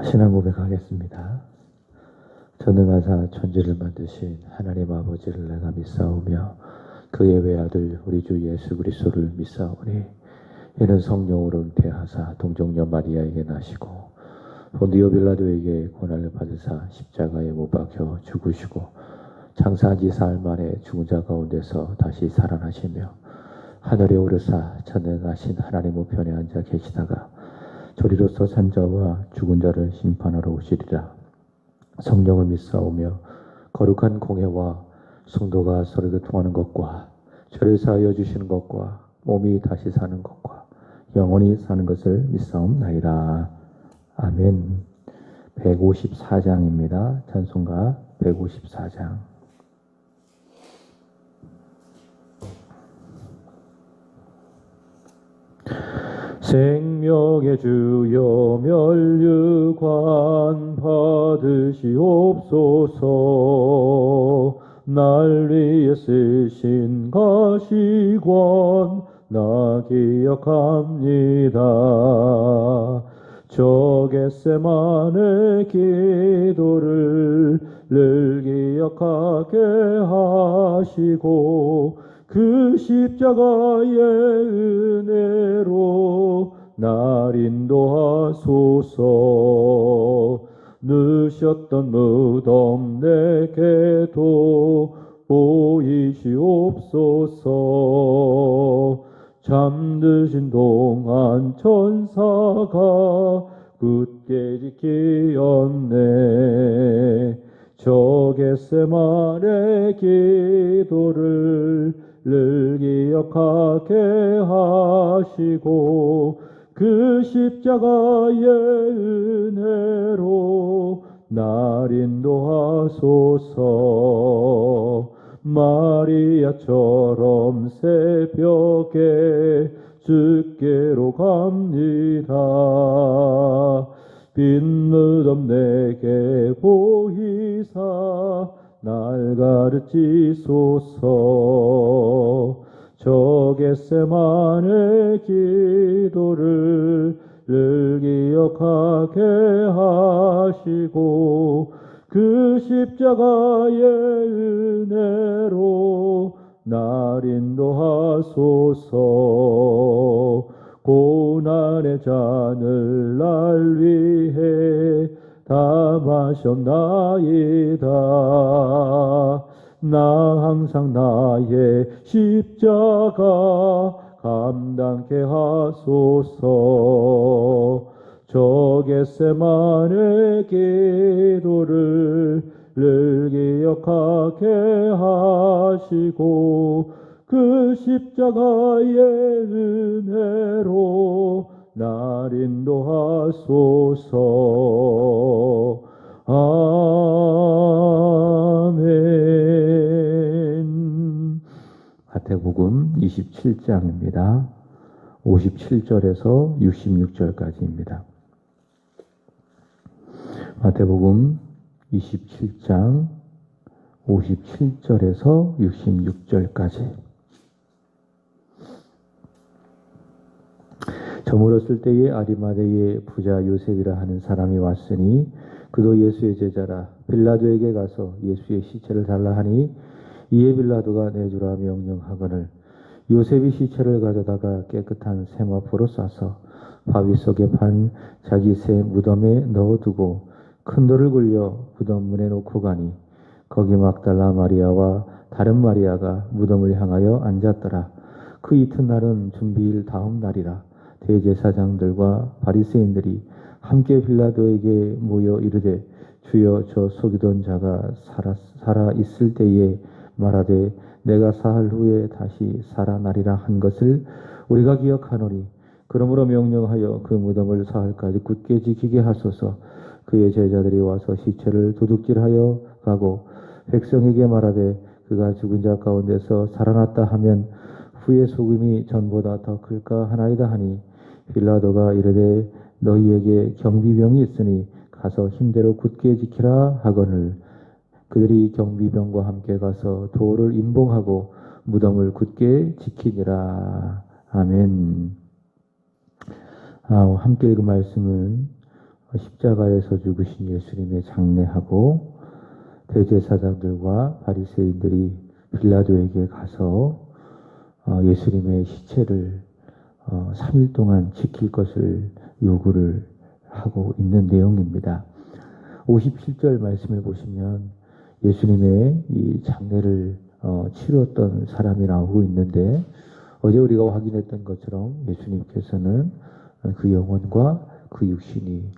신앙 고백하겠습니다. 전능하사 천지를 만드신 하나님 아버지를 내가 믿사오며 그의 외아들 우리 주 예수 그리스도를 믿사오니 이는 성령으로 잉태하사 동정녀 마리아에게 나시고 본디오 빌라도에게 고난을 받으사 십자가에 못 박혀 죽으시고 장사한 지 사흘 만에 죽은 자 가운데서 다시 살아나시며 하늘에 오르사 전능하신 하나님 우편에 앉아 계시다가 저리로서 산 자와 죽은 자를 심판하러 오시리라. 성령을 믿사오며 거룩한 공회와 성도가 서로 교통하는 것과 죄를 사하여 주시는 것과 몸이 다시 사는 것과 영원히 사는 것을 믿사옵나이다. 아멘. 154장입니다. 찬송가 154장. 생명의 주여 멸류관 받으시옵소서. 날 위해 쓰신 가시관 나 기억합니다. 저 겟세마네 기도를 늘 기억하게 하시고 그 십자가의 은혜로 날 인도하소서. 누셨던 무덤 내게도 보이시옵소서. 잠드신 동안 천사가 굳게 지키었네. 저 겟세마네 기도를 늘 기억하게 하시고 그 십자가의 은혜로 날 인도하소서. 마리아처럼 새벽에 주께로 갑니다. 빈 무덤 내게 보이사 날 가르치소서. 저 겟세마네 기도를 늘 기억하게 하시고 그 십자가의 은혜로 날 인도하소서. 고난의 잔을 날 위해 다 마셨나이다. 나 항상 나의 십자가 감당케 하소서. 저 겟세마네 기도를 늘 기억하게 하시고 그 십자가의 은혜로 날 인도하소서. 아멘. 마태복음 27장입니다. 57절에서 66절까지입니다. 마태복음 27장 57절에서 66절까지. 저물었을 때에 아리마대의 부자 요셉이라 하는 사람이 왔으니 그도 예수의 제자라. 빌라도에게 가서 예수의 시체를 달라 하니 이에 빌라도가 내주라 명령하거늘 요셉이 시체를 가져다가 깨끗한 세마포로 싸서 바위 속에 판 자기 새 무덤에 넣어두고 큰 돌을 굴려 무덤 문에 놓고 가니 거기 막달라 마리아와 다른 마리아가 무덤을 향하여 앉았더라. 그 이튿날은 준비일 다음 날이라. 대제사장들과 바리새인들이 함께 빌라도에게 모여 이르되 주여 저 속이던 자가 살아 있을 때에 말하되 내가 사흘 후에 다시 살아나리라 한 것을 우리가 기억하노니 그러므로 명령하여 그 무덤을 사흘까지 굳게 지키게 하소서. 그의 제자들이 와서 시체를 도둑질하여 가고 백성에게 말하되 그가 죽은 자 가운데서 살아났다 하면 후의 소금이 전보다 더 클까 하나이다 하니 빌라도가 이르되 너희에게 경비병이 있으니 가서 힘대로 굳게 지키라 하거늘 그들이 경비병과 함께 가서 돌을 임봉하고 무덤을 굳게 지키니라. 아멘. 함께 읽은 말씀은 십자가에서 죽으신 예수님의 장례하고 대제사장들과 바리새인들이 빌라도에게 가서 예수님의 시체를 3일 동안 지킬 것을 요구를 하고 있는 내용입니다. 57절 말씀을 보시면 예수님의 이 장례를 치렀던 사람이 나오고 있는데, 어제 우리가 확인했던 것처럼 예수님께서는 그 영혼과 그 육신이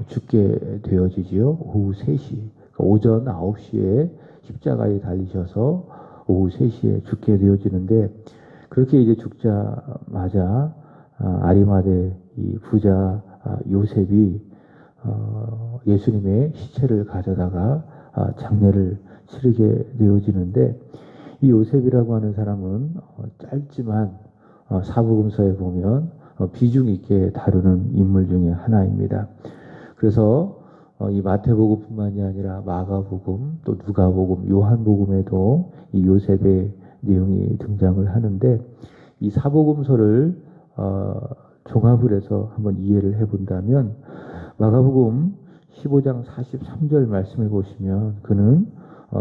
죽게 되어지지요. 오후 3시, 그러니까 오전 9시에 십자가에 달리셔서 오후 3시에 죽게 되어지는데, 그렇게 이제 죽자마자 아리마대 이 부자 요셉이 예수님의 시체를 가져다가 장례를 치르게 되어지는데, 이 요셉이라고 하는 사람은 짧지만 사복음서에 보면 비중 있게 다루는 인물 중에 하나입니다. 그래서 이 마태복음뿐만이 아니라 마가복음, 또 누가복음, 요한복음에도 이 요셉의 내용이 등장을 하는데, 이 사복음서를 종합을 해서 한번 이해를 해본다면, 마가복음 15장 43절 말씀을 보시면 그는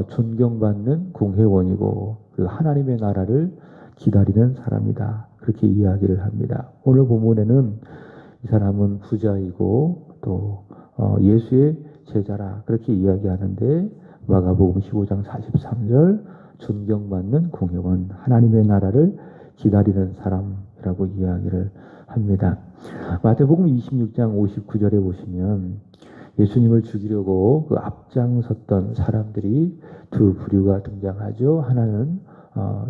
존경받는 공회원이고 그리고 하나님의 나라를 기다리는 사람이다, 그렇게 이야기를 합니다. 오늘 본문에는 이 사람은 부자이고 또 예수의 제자라, 그렇게 이야기하는데, 마가복음 15장 43절 존경받는 공회원, 하나님의 나라를 기다리는 사람이라고 이야기를 합니다. 마태복음 26장 59절에 보시면 예수님을 죽이려고 그 앞장섰던 사람들이 두 부류가 등장하죠. 하나는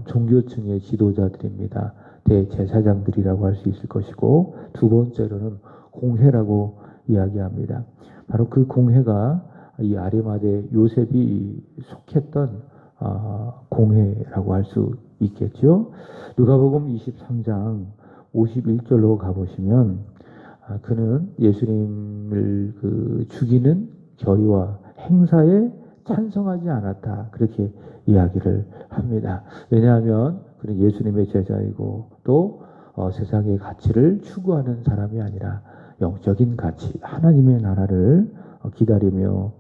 종교층의 지도자들입니다. 대제사장들이라고 할 수 있을 것이고, 두 번째로는 공회라고 이야기합니다. 바로 그 공회가 이 아리마대 요셉이 속했던 공회라고 할 수 있겠죠. 누가복음 23장 51절로 가보시면 그는 예수님을 죽이는 결의와 행사에 찬성하지 않았다, 그렇게 이야기를 합니다. 왜냐하면 그는 예수님의 제자이고 또 세상의 가치를 추구하는 사람이 아니라 영적인 가치, 하나님의 나라를 기다리며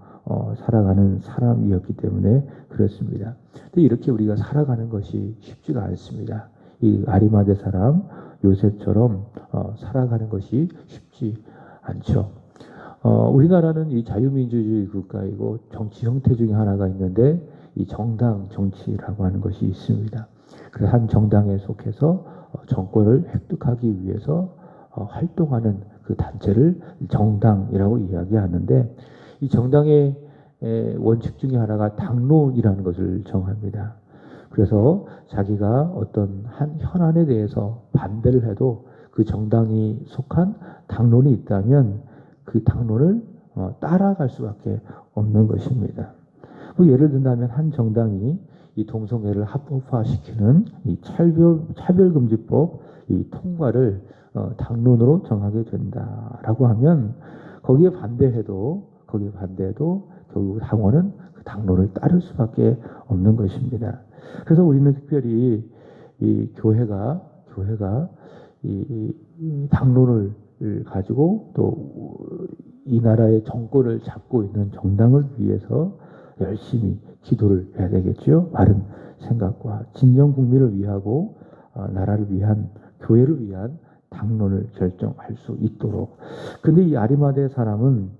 살아가는 사람이었기 때문에 그렇습니다. 근데 이렇게 우리가 살아가는 것이 쉽지가 않습니다. 이 아리마대 사람 요셉처럼 살아가는 것이 쉽지 않죠. 우리나라는 이 자유민주주의 국가이고 정치 형태 중에 하나가 있는데, 이 정당 정치라고 하는 것이 있습니다. 그래서 한 정당에 속해서 정권을 획득하기 위해서 활동하는 그 단체를 정당이라고 이야기하는데, 이 정당의 원칙 중에 하나가 당론이라는 것을 정합니다. 그래서 자기가 어떤 한 현안에 대해서 반대를 해도 그 정당이 속한 당론이 있다면 그 당론을 따라갈 수밖에 없는 것입니다. 예를 든다면 한 정당이 이 동성애를 합법화시키는 이 차별금지법 이 통과를 당론으로 정하게 된다라고 하면 거기에 반대해도 결국 당원은 그 당론을 따를 수밖에 없는 것입니다. 그래서 우리는 특별히 이 교회가 이 당론을 가지고 또 이 나라의 정권을 잡고 있는 정당을 위해서 열심히 기도를 해야 되겠죠. 바른 생각과 진정 국민을 위하고 나라를 위한, 교회를 위한 당론을 결정할 수 있도록. 근데 이 아리마대 사람은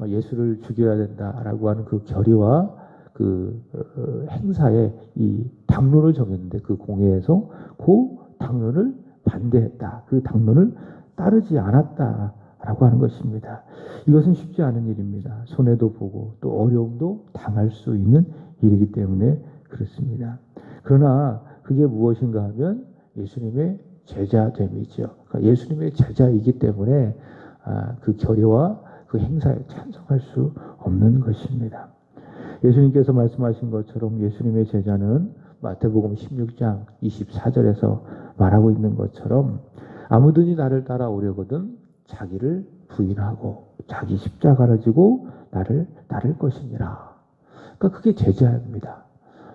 예수를 죽여야 된다라고 하는 그 결의와 그 행사에 이 당론을 정했는데, 그 공회에서 그 당론을 반대했다, 그 당론을 따르지 않았다라고 하는 것입니다. 이것은 쉽지 않은 일입니다. 손해도 보고 또 어려움도 당할 수 있는 일이기 때문에 그렇습니다. 그러나 그게 무엇인가 하면 예수님의 제자됨이죠. 그러니까 예수님의 제자이기 때문에 그 결의와 그 행사에 찬성할 수 없는 것입니다. 예수님께서 말씀하신 것처럼 예수님의 제자는 마태복음 16장 24절에서 말하고 있는 것처럼 아무든지 나를 따라오려거든 자기를 부인하고 자기 십자가를 지고 나를 따를 것이니라. 그러니까 그게 제자입니다.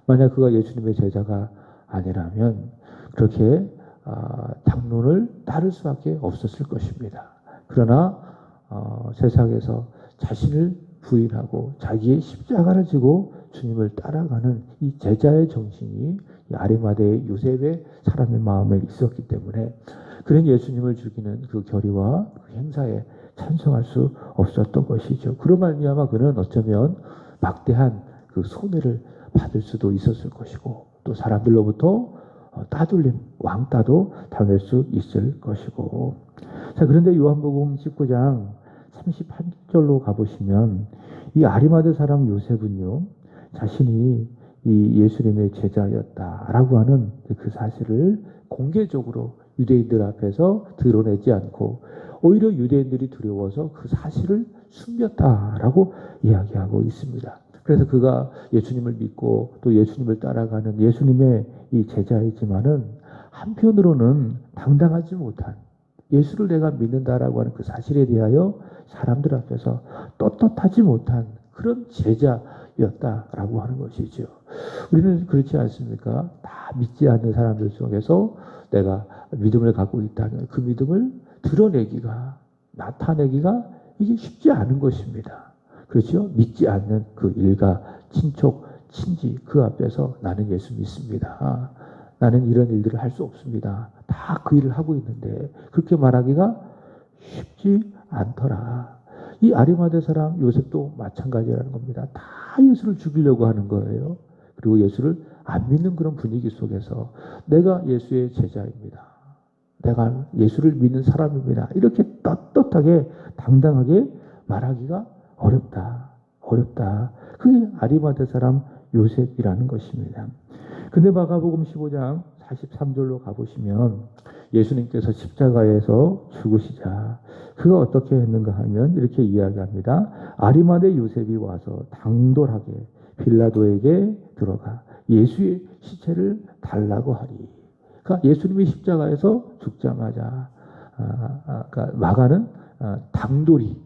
만약 그가 예수님의 제자가 아니라면 그렇게 당론을 따를 수밖에 없었을 것입니다. 그러나 세상에서 자신을 부인하고 자기의 십자가를 지고 주님을 따라가는 이 제자의 정신이 이 아리마대의 요셉의 사람의 마음에 있었기 때문에 그런 예수님을 죽이는 그 결의와 그 행사에 찬성할 수 없었던 것이죠. 그로 말미암아 그는 어쩌면 막대한 그 손해를 받을 수도 있었을 것이고 또 사람들로부터 따돌림, 왕따도 당할 수 있을 것이고. 자, 그런데 요한복음 19장 31절로 가보시면 이 아리마대 사람 요셉은요, 자신이 이 예수님의 제자였다라고 하는 그 사실을 공개적으로 유대인들 앞에서 드러내지 않고 오히려 유대인들이 두려워서 그 사실을 숨겼다라고 이야기하고 있습니다. 그래서 그가 예수님을 믿고 또 예수님을 따라가는 예수님의 이 제자이지만은 한편으로는 당당하지 못한 예수를 내가 믿는다라고 하는 그 사실에 대하여 사람들 앞에서 떳떳하지 못한 그런 제자였다라고 하는 것이죠. 우리는 그렇지 않습니까? 다 믿지 않는 사람들 속에서 내가 믿음을 갖고 있다면 그 믿음을 드러내기가, 나타내기가 이게 쉽지 않은 것입니다. 그렇죠? 믿지 않는 그 일가, 친척, 친지 그 앞에서 나는 예수 믿습니다. 나는 이런 일들을 할 수 없습니다. 다 그 일을 하고 있는데 그렇게 말하기가 쉽지 않더라. 이 아리마대 사람 요셉도 마찬가지라는 겁니다. 다 예수를 죽이려고 하는 거예요. 그리고 예수를 안 믿는 그런 분위기 속에서 내가 예수의 제자입니다. 내가 예수를 믿는 사람입니다. 이렇게 떳떳하게 당당하게 말하기가 어렵다. 어렵다. 그게 아리마대 사람 요셉이라는 것입니다. 근데 마가복음 15장 43절로 가보시면 예수님께서 십자가에서 죽으시자 그가 어떻게 했는가 하면 이렇게 이야기합니다. 아리마대 요셉이 와서 당돌하게 빌라도에게 들어가 예수의 시체를 달라고 하리. 그러니까 예수님이 십자가에서 죽자마자 그러니까 마가는 당돌이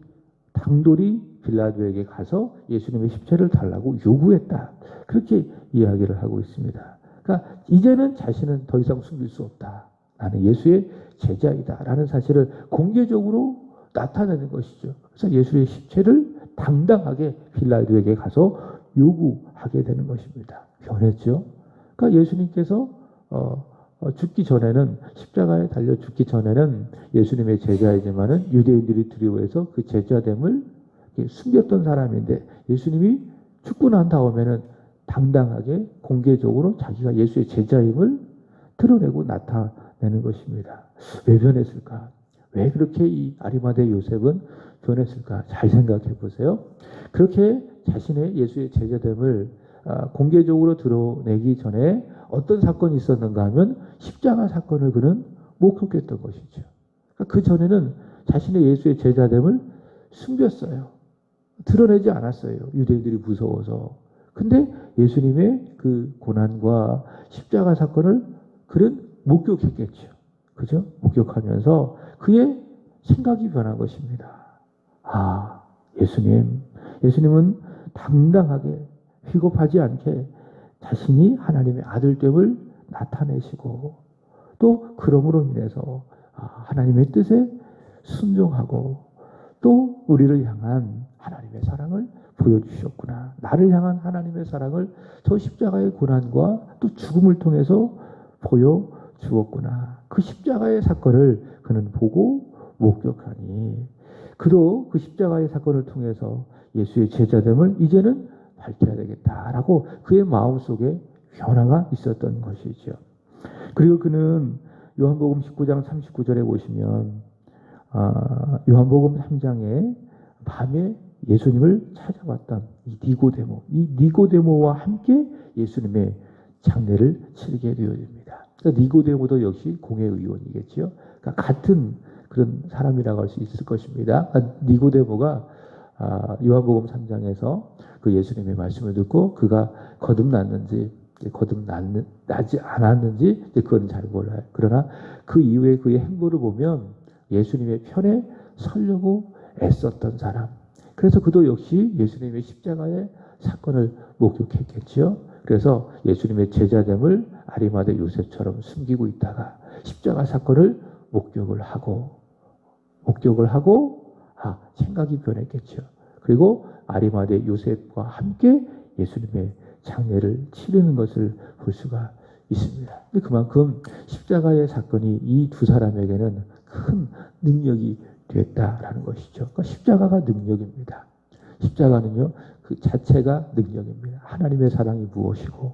빌라도에게 가서 예수님의 십체를 달라고 요구했다. 그렇게 이야기를 하고 있습니다. 그러니까 이제는 자신은 더 이상 숨길 수 없다. 나는 예수의 제자이다. 라는 사실을 공개적으로 나타내는 것이죠. 그래서 예수의 십체를 당당하게 빌라도에게 가서 요구하게 되는 것입니다. 변했죠. 그러니까 예수님께서 죽기 전에는 십자가에 달려 죽기 전에는 예수님의 제자이지만은 유대인들이 두려워해서 그 제자됨을 숨겼던 사람인데 예수님이 죽고 난 다음에는 당당하게 공개적으로 자기가 예수의 제자임을 드러내고 나타내는 것입니다. 왜 변했을까? 왜 그렇게 이 아리마대 요셉은 변했을까? 잘 생각해 보세요. 그렇게 자신의 예수의 제자됨을 공개적으로 드러내기 전에 어떤 사건이 있었는가 하면 십자가 사건을 그는 목격했던 것이죠. 그 전에는 자신의 예수의 제자됨을 숨겼어요. 드러내지 않았어요. 유대인들이 무서워서. 근데 예수님의 그 고난과 십자가 사건을 그는 목격했겠죠. 그죠? 목격하면서 그의 생각이 변한 것입니다. 예수님은 당당하게 비겁하지 않게 자신이 하나님의 아들됨을 나타내시고 또 그러므로 인해서 하나님의 뜻에 순종하고 또 우리를 향한 하나님의 사랑을 보여주셨구나. 나를 향한 하나님의 사랑을 저 십자가의 고난과 또 죽음을 통해서 보여주었구나. 그 십자가의 사건을 그는 보고 목격하니 그도 그 십자가의 사건을 통해서 예수의 제자됨을 이제는 밝혀야 되겠다라고 그의 마음속에 변화가 있었던 것이죠. 그리고 그는 요한복음 19장 39절에 보시면 요한복음 3장에 밤에 예수님을 찾아왔던 이 니고데모와 함께 예수님의 장례를 치르게 되어집니다. 그러니까 니고데모도 역시 공회의원이겠죠. 그러니까 같은 그런 사람이라고 할 수 있을 것입니다. 그러니까 니고데모가 요한복음 3장에서 그 예수님의 말씀을 듣고 그가 거듭났는지 거듭나지 않았는지 그건 잘 몰라요. 그러나 그 이후에 그의 행보를 보면 예수님의 편에 서려고 애썼던 사람. 그래서 그도 역시 예수님의 십자가의 사건을 목격했겠죠. 그래서 예수님의 제자됨을 아리마대 요셉처럼 숨기고 있다가 십자가 사건을 목격을 하고 생각이 변했겠죠. 그리고 아리마대 요셉과 함께 예수님의 장례를 치르는 것을 볼 수가 있습니다. 그만큼 십자가의 사건이 이 두 사람에게는 큰 능력이 됐다라는 것이죠. 그러니까 십자가가 능력입니다. 십자가는요, 그 자체가 능력입니다. 하나님의 사랑이 무엇이고,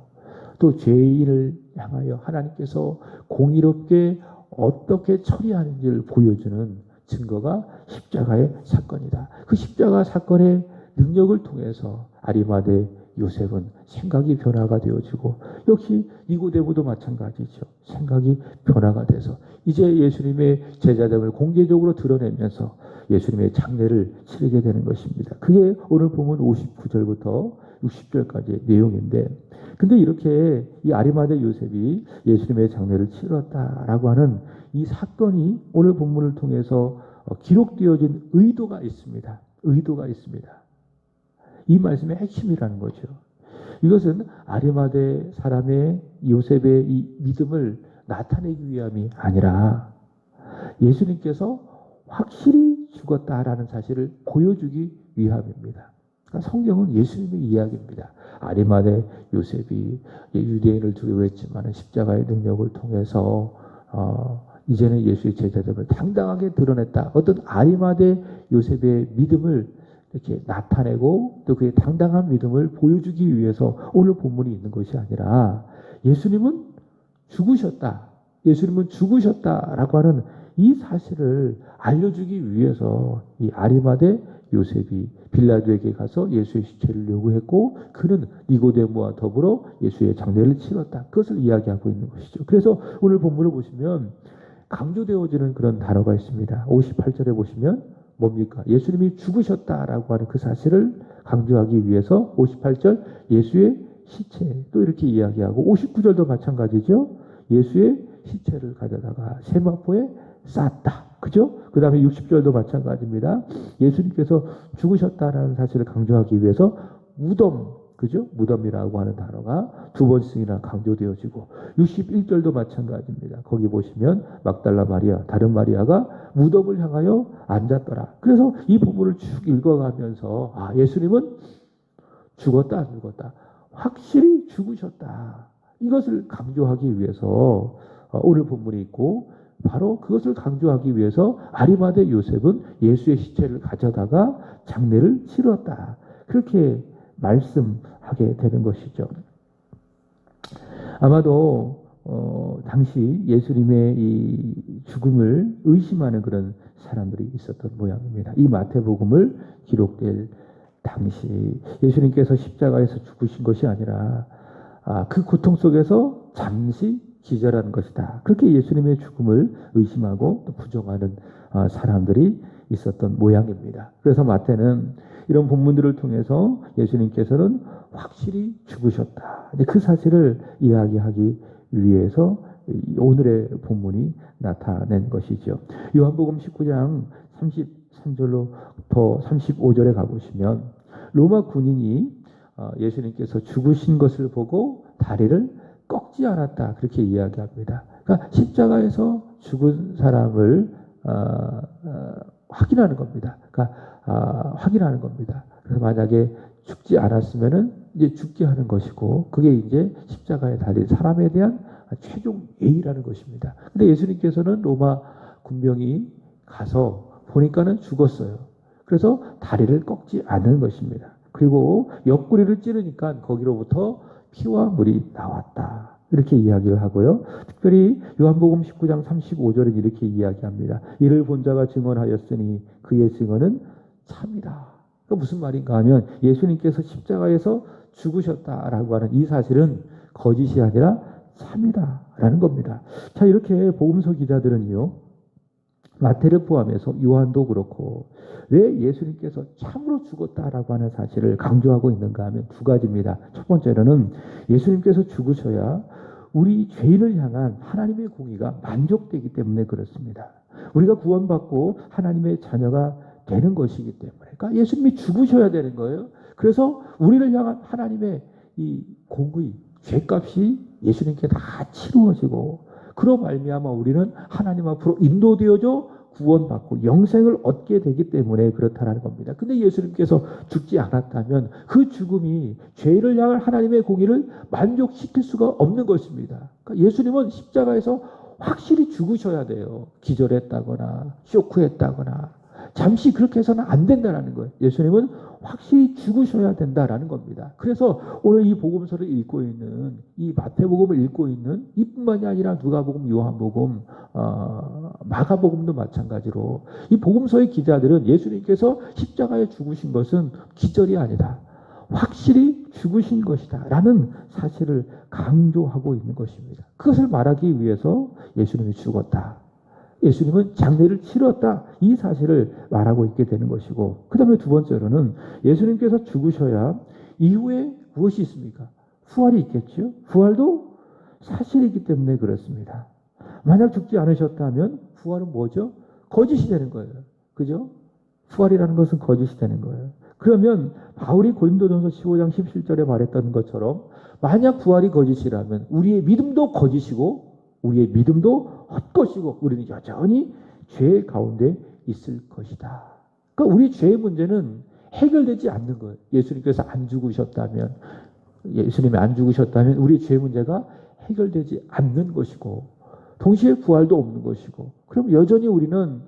또 죄인을 향하여 하나님께서 공의롭게 어떻게 처리하는지를 보여주는 증거가 십자가의 사건이다. 그 십자가 사건의 능력을 통해서 아리마대 요셉은 생각이 변화가 되어지고, 역시 니고데모도 마찬가지죠. 생각이 변화가 돼서 이제 예수님의 제자됨을 공개적으로 드러내면서 예수님의 장례를 치르게 되는 것입니다. 그게 오늘 보면 59절부터 60절까지의 내용인데, 근데 이렇게 이 아리마대 요셉이 예수님의 장례를 치렀다라고 하는 이 사건이 오늘 본문을 통해서 기록되어진 의도가 있습니다. 의도가 있습니다. 이 말씀의 핵심이라는 거죠. 이것은 아리마대 사람의 요셉의 이 믿음을 나타내기 위함이 아니라 예수님께서 확실히 죽었다라는 사실을 보여주기 위함입니다. 그러니까 성경은 예수님의 이야기입니다. 아리마대 요셉이 유대인을 두려워했지만 십자가의 능력을 통해서 이제는 예수의 제자됨을 당당하게 드러냈다. 어떤 아리마대 요셉의 믿음을 이렇게 나타내고 또 그의 당당한 믿음을 보여주기 위해서 오늘 본문이 있는 것이 아니라 예수님은 죽으셨다. 예수님은 죽으셨다라고 하는 이 사실을 알려주기 위해서 이 아리마대 요셉이 빌라도에게 가서 예수의 시체를 요구했고, 그는 니고데모와 더불어 예수의 장례를 치렀다. 그것을 이야기하고 있는 것이죠. 그래서 오늘 본문을 보시면 강조되어지는 그런 단어가 있습니다. 58절에 보시면 뭡니까? 예수님이 죽으셨다라고 하는 그 사실을 강조하기 위해서 58절 예수의 시체 또 이렇게 이야기하고, 59절도 마찬가지죠. 예수의 시체를 가져다가 세마포에 쌌다. 그죠? 그 다음에 60절도 마찬가지입니다. 예수님께서 죽으셨다라는 사실을 강조하기 위해서 무덤, 그죠? 무덤이라고 하는 단어가 두 번씩이나 강조되어지고, 61절도 마찬가지입니다. 거기 보시면 막달라 마리아, 다른 마리아가 무덤을 향하여 앉았더라. 그래서 이 부분을 쭉 읽어가면서 예수님은 죽었다 안 죽었다, 확실히 죽으셨다, 이것을 강조하기 위해서 오늘 본문이 있고, 바로 그것을 강조하기 위해서 아리마대 요셉은 예수의 시체를 가져다가 장례를 치렀다. 그렇게 말씀하게 되는 것이죠. 아마도 당시 예수님의 이 죽음을 의심하는 그런 사람들이 있었던 모양입니다. 이 마태복음을 기록될 당시 예수님께서 십자가에서 죽으신 것이 아니라 그 고통 속에서 잠시 기절한 것이다. 그렇게 예수님의 죽음을 의심하고 또 부정하는 사람들이 있었던 모양입니다. 그래서 마태는 이런 본문들을 통해서 예수님께서는 확실히 죽으셨다, 그 사실을 이야기하기 위해서 오늘의 본문이 나타낸 것이죠. 요한복음 19장 33절로부터 35절에 가보시면 로마 군인이 예수님께서 죽으신 것을 보고 다리를 꺾지 않았다, 그렇게 이야기합니다. 그러니까 십자가에서 죽은 사람을 확인하는 겁니다. 그러니까 확인하는 겁니다. 그래서 만약에 죽지 않았으면은 이제 죽게 하는 것이고, 그게 이제 십자가에 달린 사람에 대한 최종 예의라는 것입니다. 근데 예수님께서는 로마 군병이 가서 보니까는 죽었어요. 그래서 다리를 꺾지 않는 것입니다. 그리고 옆구리를 찌르니까 거기로부터 피와 물이 나왔다, 이렇게 이야기를 하고요. 특별히 요한복음 19장 35절은 이렇게 이야기합니다. 이를 본 자가 증언하였으니 그의 증언은 참이다. 그러니까 무슨 말인가 하면 예수님께서 십자가에서 죽으셨다라고 하는 이 사실은 거짓이 아니라 참이다라는 겁니다. 자, 이렇게 복음서 기자들은요, 마태를 포함해서 요한도 그렇고 왜 예수님께서 참으로 죽었다라고 하는 사실을 강조하고 있는가 하면 두 가지입니다. 첫 번째로는 예수님께서 죽으셔야 우리 죄인을 향한 하나님의 공의가 만족되기 때문에 그렇습니다. 우리가 구원받고 하나님의 자녀가 되는 것이기 때문에, 그러니까 예수님이 죽으셔야 되는 거예요. 그래서 우리를 향한 하나님의 이 공의, 죄값이 예수님께 다 치루어지고, 그로 말미암아 우리는 하나님 앞으로 인도되어져 구원받고 영생을 얻게 되기 때문에 그렇다는 겁니다. 근데 예수님께서 죽지 않았다면 그 죽음이 죄를 향할 하나님의 공의를 만족시킬 수가 없는 것입니다. 그러니까 예수님은 십자가에서 확실히 죽으셔야 돼요. 기절했다거나 쇼크했다거나 잠시 그렇게 해서는 안 된다는 거예요. 예수님은 확실히 죽으셔야 된다라는 겁니다. 그래서 오늘 이 복음서를 읽고 있는, 이 마태복음을 읽고 있는 이뿐만이 아니라 누가복음, 요한복음, 마가복음도 마찬가지로 이 복음서의 기자들은 예수님께서 십자가에 죽으신 것은 기절이 아니다, 확실히 죽으신 것이다 라는 사실을 강조하고 있는 것입니다. 그것을 말하기 위해서 예수님이 죽었다, 예수님은 장례를 치렀다, 이 사실을 말하고 있게 되는 것이고, 그 다음에 두 번째로는 예수님께서 죽으셔야 이후에 무엇이 있습니까? 부활이 있겠죠. 부활도 사실이기 때문에 그렇습니다. 만약 죽지 않으셨다면 부활은 뭐죠? 거짓이 되는 거예요. 그죠? 부활이라는 것은 거짓이 되는 거예요. 그러면 바울이 고린도전서 15장 17절에 말했던 것처럼 만약 부활이 거짓이라면 우리의 믿음도 거짓이고 우리의 믿음도 헛것이고 우리는 여전히 죄 가운데 있을 것이다. 그러니까 우리 죄의 문제는 해결되지 않는 거예요. 예수님께서 안 죽으셨다면, 예수님이 안 죽으셨다면 우리의 죄 문제가 해결되지 않는 것이고 동시에 부활도 없는 것이고, 그럼 여전히 우리는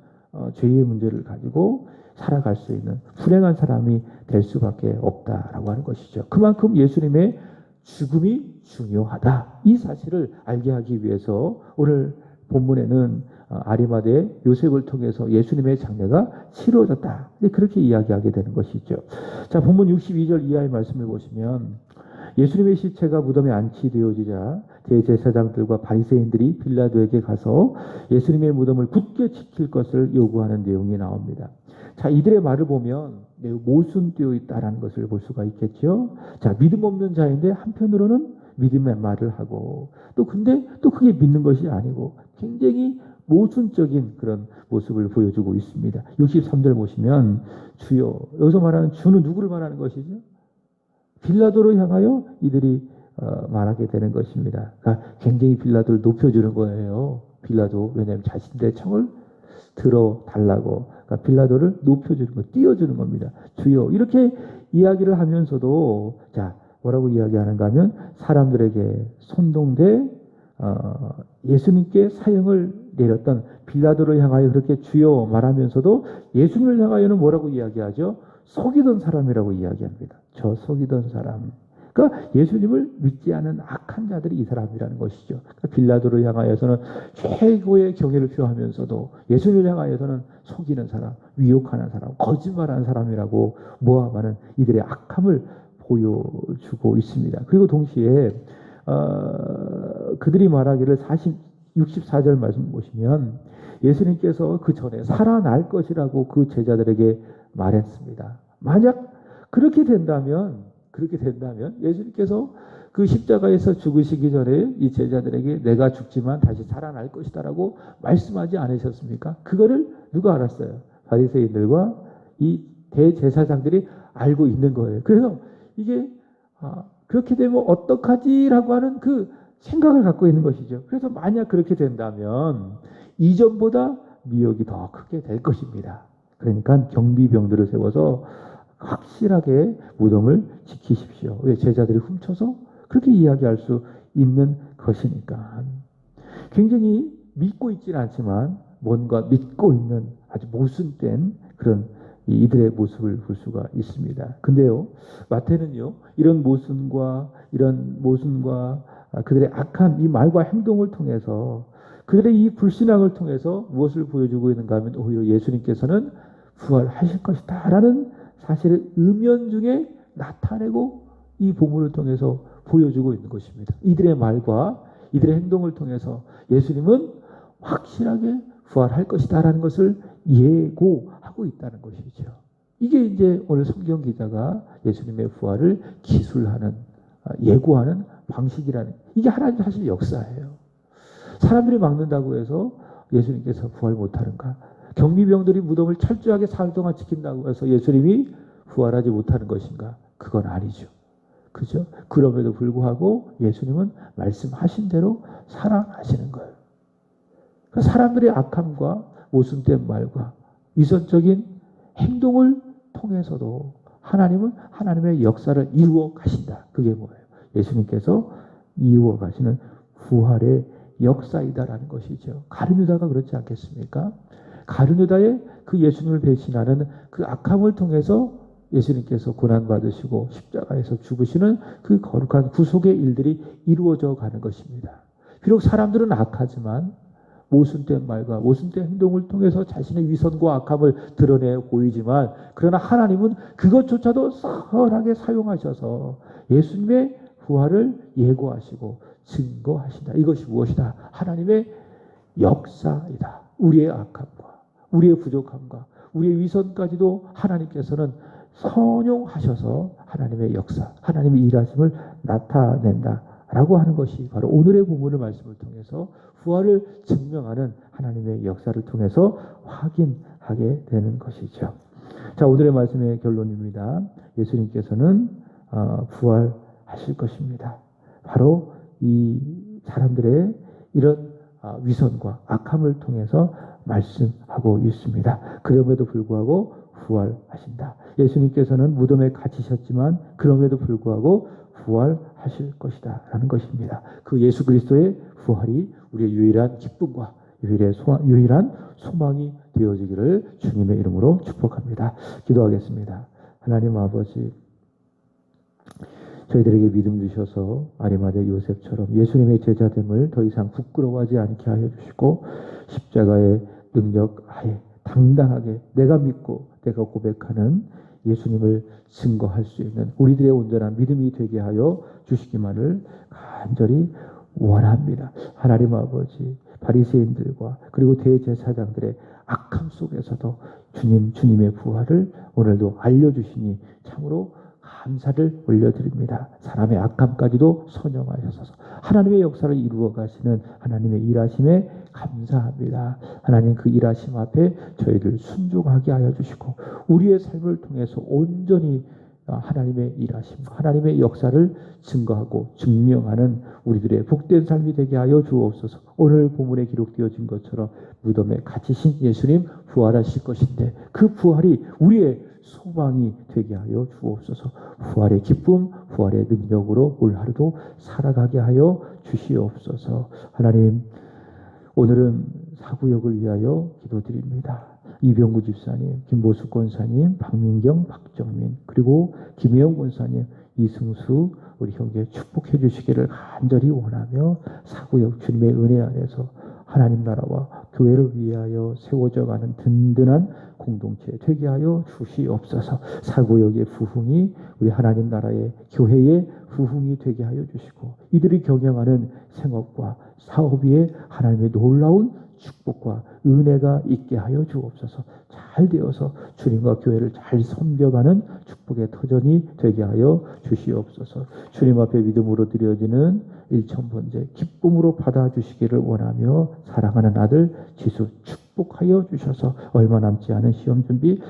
죄의 문제를 가지고 살아갈 수 있는 불행한 사람이 될 수밖에 없다라고 하는 것이죠. 그만큼 예수님의 죽음이 중요하다, 이 사실을 알게 하기 위해서 오늘 본문에는 아리마대 요셉을 통해서 예수님의 장례가 치러졌다, 그렇게 이야기하게 되는 것이죠. 자, 본문 62절 이하의 말씀을 보시면 예수님의 시체가 무덤에 안치되어지자 대제사장들과 바리새인들이 빌라도에게 가서 예수님의 무덤을 굳게 지킬 것을 요구하는 내용이 나옵니다. 자, 이들의 말을 보면 매우 모순되어 있다라는 것을 볼 수가 있겠죠. 자, 믿음 없는 자인데 한편으로는 믿음의 말을 하고 근데 그게 믿는 것이 아니고 굉장히 모순적인 그런 모습을 보여주고 있습니다. 63절 보시면 주여, 여기서 말하는 주는 누구를 말하는 것이죠? 빌라도를 향하여 이들이 말하게 되는 것입니다. 그러니까 굉장히 빌라도를 높여주는 거예요. 빌라도, 왜냐하면 자신들의 청을 들어달라고, 그러니까 빌라도를 높여주는 거, 띄워주는 겁니다. 주여, 이렇게 이야기를 하면서도 자, 뭐라고 이야기하는가 하면 사람들에게 선동돼 예수님께 사형을 내렸던 빌라도를 향하여 그렇게 주여 말하면서도 예수님을 향하여는 뭐라고 이야기하죠? 속이던 사람이라고 이야기합니다. 저 속이던 사람. 그러니까 예수님을 믿지 않은 악한 자들이 이 사람이라는 것이죠. 그러니까 빌라도를 향하여서는 최고의 경외를 표하면서도 예수님을 향하여서는 속이는 사람, 위혹하는 사람, 거짓말하는 사람이라고 모함하는 이들의 악함을 보여주고 있습니다. 그리고 동시에 그들이 말하기를 64절 말씀 보시면 예수님께서 그 전에 살아날 것이라고 그 제자들에게 말했습니다. 만약 그렇게 된다면 예수님께서 그 십자가에서 죽으시기 전에 이 제자들에게 내가 죽지만 다시 살아날 것이다라고 말씀하지 않으셨습니까? 그거를 누가 알았어요? 바리새인들과 이 대제사장들이 알고 있는 거예요. 그래서 이게 그렇게 되면 어떡하지라고 하는 그 생각을 갖고 있는 것이죠. 그래서 만약 그렇게 된다면 이전보다 미혹이 더 크게 될 것입니다. 그러니까 경비병들을 세워서 확실하게 무덤을 지키십시오. 왜? 제자들이 훔쳐서 그렇게 이야기할 수 있는 것이니까. 굉장히 믿고 있지는 않지만 뭔가 믿고 있는 아주 모순된 그런 이들의 모습을 볼 수가 있습니다. 근데요, 마태는요, 이런 모순과 그들의 악한 이 말과 행동을 통해서, 그들의 이 불신앙을 통해서 무엇을 보여주고 있는가 하면 오히려 예수님께서는 부활하실 것이다 라는 사실을 은연중에 나타내고 이 본문을 통해서 보여주고 있는 것입니다. 이들의 말과 이들의 행동을 통해서 예수님은 확실하게 부활할 것이다 라는 것을 예고하고 있다는 것이죠. 이게 이제 오늘 성경 기자가 예수님의 부활을 기술하는, 예고하는 방식이라는, 이게 하나님 사실 역사예요. 사람들이 막는다고 해서 예수님께서 부활 못하는가? 경비병들이 무덤을 철저하게 사흘 동안 지킨다고 해서 예수님이 부활하지 못하는 것인가? 그건 아니죠. 그죠? 그럼에도 불구하고 예수님은 말씀하신 대로 살아가시는 거예요. 그러니까 사람들의 악함과 모순된 말과 위선적인 행동을 통해서도 하나님은 하나님의 역사를 이루어 가신다. 그게 뭐예요? 예수님께서 이루어 가시는 부활의 역사이다라는 것이죠. 가룟 유다가 그렇지 않겠습니까? 가룟 유다의 그 예수님을 배신하는 그 악함을 통해서 예수님께서 고난받으시고 십자가에서 죽으시는 그 거룩한 구속의 일들이 이루어져 가는 것입니다. 비록 사람들은 악하지만 모순된 말과 모순된 행동을 통해서 자신의 위선과 악함을 드러내 보이지만, 그러나 하나님은 그것조차도 선하게 사용하셔서 예수님의 부활을 예고하시고 증거하신다. 이것이 무엇이다? 하나님의 역사이다. 우리의 악함과 우리의 부족함과 우리의 위선까지도 하나님께서는 선용하셔서 하나님의 역사, 하나님의 일하심을 나타낸다라고 하는 것이 바로 오늘의 본문의 말씀을 통해서 부활을 증명하는 하나님의 역사를 통해서 확인하게 되는 것이죠. 자, 오늘의 말씀의 결론입니다. 예수님께서는 부활하실 것입니다. 바로 이 사람들의 이런 위선과 악함을 통해서 말씀하고 있습니다. 그럼에도 불구하고 부활하신다. 예수님께서는 무덤에 gat이셨지만 그럼에도 불구하고 부활하실 것이다 라는 것입니다. 그 예수 그리스도의 부활이 우리의 유일한 기쁨과 유일한 소망이 되어지기를 주님의 이름으로 축복합니다. 기도하겠습니다. 하나님 아버지, 저희들에게 믿음 주셔서 아리마대 요셉처럼 예수님의 제자됨을 더 이상 부끄러워하지 않게 하여 주시고, 십자가의 능력 하에 당당하게 내가 믿고 내가 고백하는 예수님을 증거할 수 있는 우리들의 온전한 믿음이 되게 하여 주시기만을 간절히 원합니다. 하나님 아버지, 바리새인들과 그리고 대제사장들의 악함 속에서도 주님의 부활을 오늘도 알려주시니 참으로 감사를 올려드립니다. 사람의 악함까지도 선용하셔서 하나님의 역사를 이루어 가시는 하나님의 일하심에 감사합니다. 하나님, 그 일하심 앞에 저희를 순종하게 하여 주시고 우리의 삶을 통해서 온전히 하나님의 일하심, 하나님의 역사를 증거하고 증명하는 우리들의 복된 삶이 되게 하여 주옵소서. 오늘 본문에 기록되어진 것처럼 무덤에 갇히신 예수님 부활하실 것인데 그 부활이 우리의 소망이 되게 하여 주옵소서. 부활의 기쁨, 부활의 능력으로 올 하루도 살아가게 하여 주시옵소서. 하나님, 오늘은 사구역을 위하여 기도드립니다. 이병구 집사님, 김보숙 권사님, 박민경, 박정민, 그리고 김혜영 권사님, 이승수 우리 형제 축복해 주시기를 간절히 원하며 사구역 주님의 은혜 안에서 하나님 나라와 교회를 위하여 세워져 가는 든든한 공동체 되게 하여 주시옵소서. 사구역의 부흥이 우리 하나님 나라의 교회의 부흥이 되게 하여 주시고 이들이 경영하는 생업과 사업 위에 하나님의 놀라운 축복과 은혜가 있게 하여 주옵소서. 잘 되어서 주님과 교회를 잘 섬겨가는 축복의 터전이 되게 하여 주시옵소서. 주님 앞에 믿음으로 드려지는 일천번제 기쁨으로 받아주시기를 원하며 사랑하는 아들 지수 축복하여 주셔서 얼마 남지 않은 시험 준비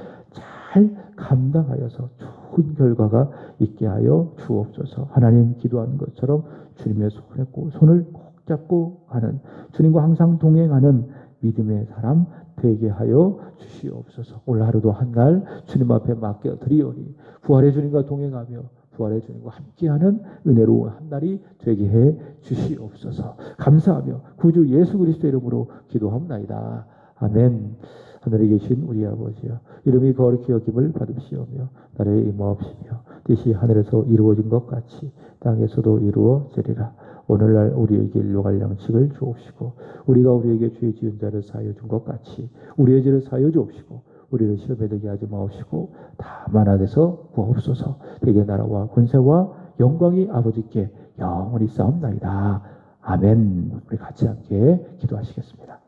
잘 감당하여서 좋은 결과가 있게 하여 주옵소서. 하나님, 기도한 것처럼 주님의 손을 꼭 잡고 가는, 주님과 항상 동행하는 믿음의 사람 되게 하여 주시옵소서. 오늘 하루도 한날 주님 앞에 맡겨 드리오니 부활의 주님과 동행하며 부활의 주님과 함께하는 은혜로운 한날이 되게 해 주시옵소서. 감사하며 구주 예수 그리스도 이름으로 기도합나이다. 아멘. 하늘에 계신 우리 아버지여, 이름이 거룩히 여김을 받으시오며 나라의 임하옵시며 뜻이 하늘에서 이루어진 것 같이 땅에서도 이루어지리라. 오늘날 우리에게 일용할 양식을 주옵시고 우리가 우리에게 죄 지은 자를 사하여 준 것 같이 우리의 죄를 사하여 주옵시고 우리를 시험에 들게 하지 마옵시고 다만 악에서 구하옵소서. 대개 나라와 권세와 영광이 아버지께 영원히 싸움나이다. 아멘. 우리 같이 함께 기도하시겠습니다.